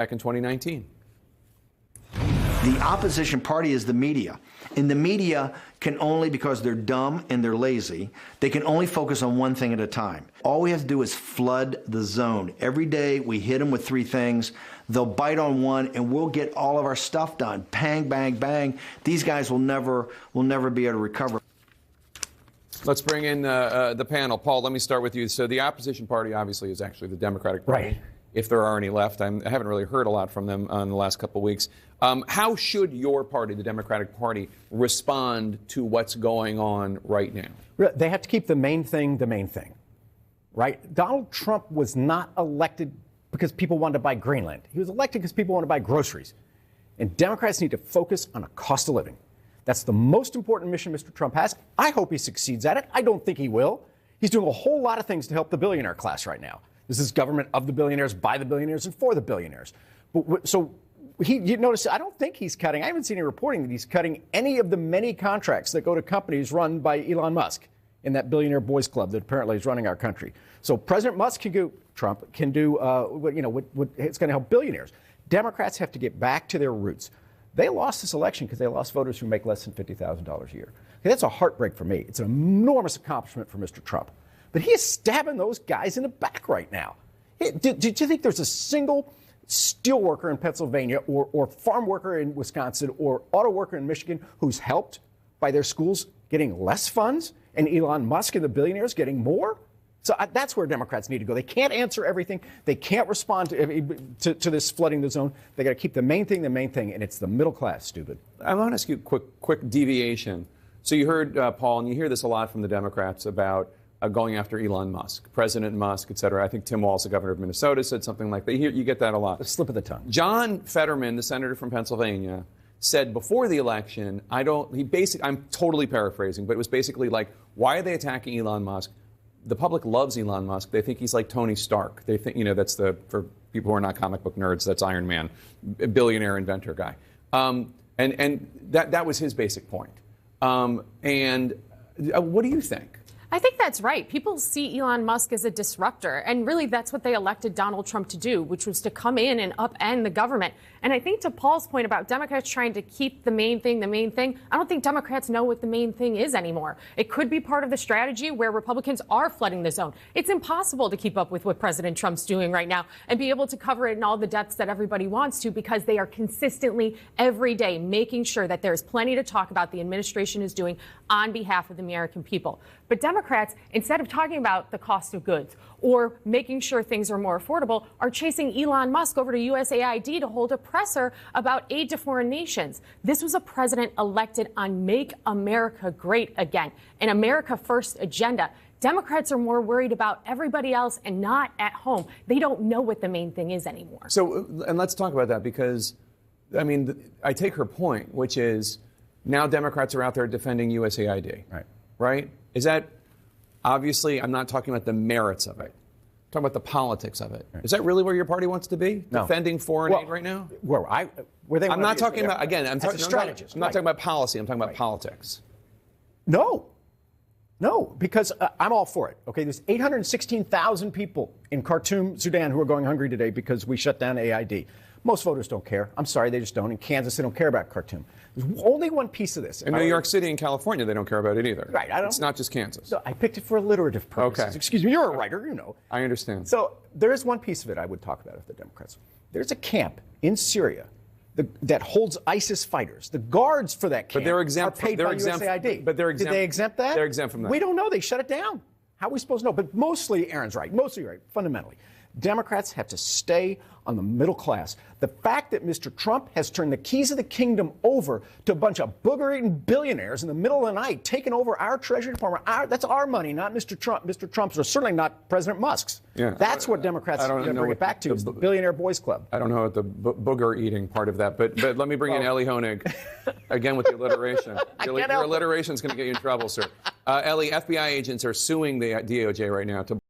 back in 2019. The opposition party is the media. And the media can only, because they're dumb and they're lazy, they can only focus on one thing at a time. All we have to do is flood the zone. Every day we hit them with three things. They'll bite on one and we'll get all of our stuff done. Bang, bang, bang. These guys will never be able to recover. Let's bring in the panel. Paul, let me start with you. So the opposition party obviously is actually the Democratic Party. Right. If there are any left. I haven't really heard a lot from them in the last couple of weeks. How should your party, the Democratic Party, respond to what's going on right now? They have to keep the main thing, right? Donald Trump was not elected because people wanted to buy Greenland. He was elected because people wanted to buy groceries. And Democrats need to focus on a cost of living. That's the most important mission Mr. Trump has. I hope he succeeds at it. I don't think he will. He's doing a whole lot of things to help the billionaire class right now. This is government of the billionaires, by the billionaires, and for the billionaires. So you notice, I don't think he's cutting. I haven't seen any reporting that he's cutting any of the many contracts that go to companies run by Elon Musk in that billionaire boys club that apparently is running our country. So President Musk can do, Trump can do, what it's going to help billionaires. Democrats have to get back to their roots. They lost this election because they lost voters who make less than $50,000 a year. Okay, that's a heartbreak for me. It's an enormous accomplishment for Mr. Trump. But he is stabbing those guys in the back right now. Did you think there's a single steel worker in Pennsylvania or farm worker in Wisconsin or auto worker in Michigan who's helped by their schools getting less funds and Elon Musk and the billionaires getting more? So that's where Democrats need to go. They can't answer everything. They can't respond to this flooding the zone. They got to keep the main thing, and it's the middle class, stupid. I want to ask you a quick deviation. So you heard, Paul, and you hear this a lot from the Democrats about going after Elon Musk, President Musk, et cetera. I think Tim Walz, the governor of Minnesota, said something like that. You get that a lot. A slip of the tongue. John Fetterman, the senator from Pennsylvania, said before the election, I'm totally paraphrasing, but it was basically like, why are they attacking Elon Musk? The public loves Elon Musk. They think he's like Tony Stark. They think, that's for people who are not comic book nerds, that's Iron Man, a billionaire inventor guy. And that was his basic point. And what do you think? I think that's right. People see Elon Musk as a disruptor, and really that's what they elected Donald Trump to do, which was to come in and upend the government. And I think to Paul's point about Democrats trying to keep the main thing, I don't think Democrats know what the main thing is anymore. It could be part of the strategy where Republicans are flooding the zone. It's impossible to keep up with what President Trump's doing right now and be able to cover it in all the depths that everybody wants to, because they are consistently every day making sure that there's plenty to talk about the administration is doing on behalf of the American people. But Democrats, instead of talking about the cost of goods or making sure things are more affordable, are chasing Elon Musk over to USAID to hold a presser about aid to foreign nations. This was a president elected on Make America Great Again, an America First agenda. Democrats are more worried about everybody else and not at home. They don't know what the main thing is anymore. So, and let's talk about that, because, I take her point, which is now Democrats are out there defending USAID. Right? Is that, obviously, I'm not talking about the merits of it. I'm talking about the politics of it. Right. Is that really where your party wants to be? No. Defending foreign aid right now? I'm not talking about, again, I'm not talking about policy. I'm talking about politics. No, because I'm all for it. Okay, there's 816,000 people in Khartoum, Sudan, who are going hungry today because we shut down AID. Most voters don't care. I'm sorry, they just don't. In Kansas, they don't care about Khartoum. There's only one piece of this. In New York City and California, they don't care about it either. Right. It's not just Kansas. No, I picked it for alliterative purposes. Okay. Excuse me, you're a writer, you know. I understand. So there is one piece of it I would talk about with the Democrats. There's a camp in Syria that holds ISIS fighters. The guards for that camp are paid by USAID. But they're exempt. Did they exempt that? They're exempt from that. We don't know. They shut it down. How are we supposed to know? But mostly, Aaron's right. Mostly right, fundamentally. Democrats have to stay on the middle class. The fact that Mr. Trump has turned the keys of the kingdom over to a bunch of booger-eating billionaires in the middle of the night, taking over our Treasury Department, that's our money, not Mr. Trump. Mr. Trump's, or certainly not President Musk's. Yeah. That's what Democrats are going to bring it back to, is the billionaire boys club. I don't know what the booger-eating part of that, but let me bring in Ellie Honig, again with the alliteration. Your alliteration is going to get you in trouble, sir. Ellie, FBI agents are suing the DOJ right now to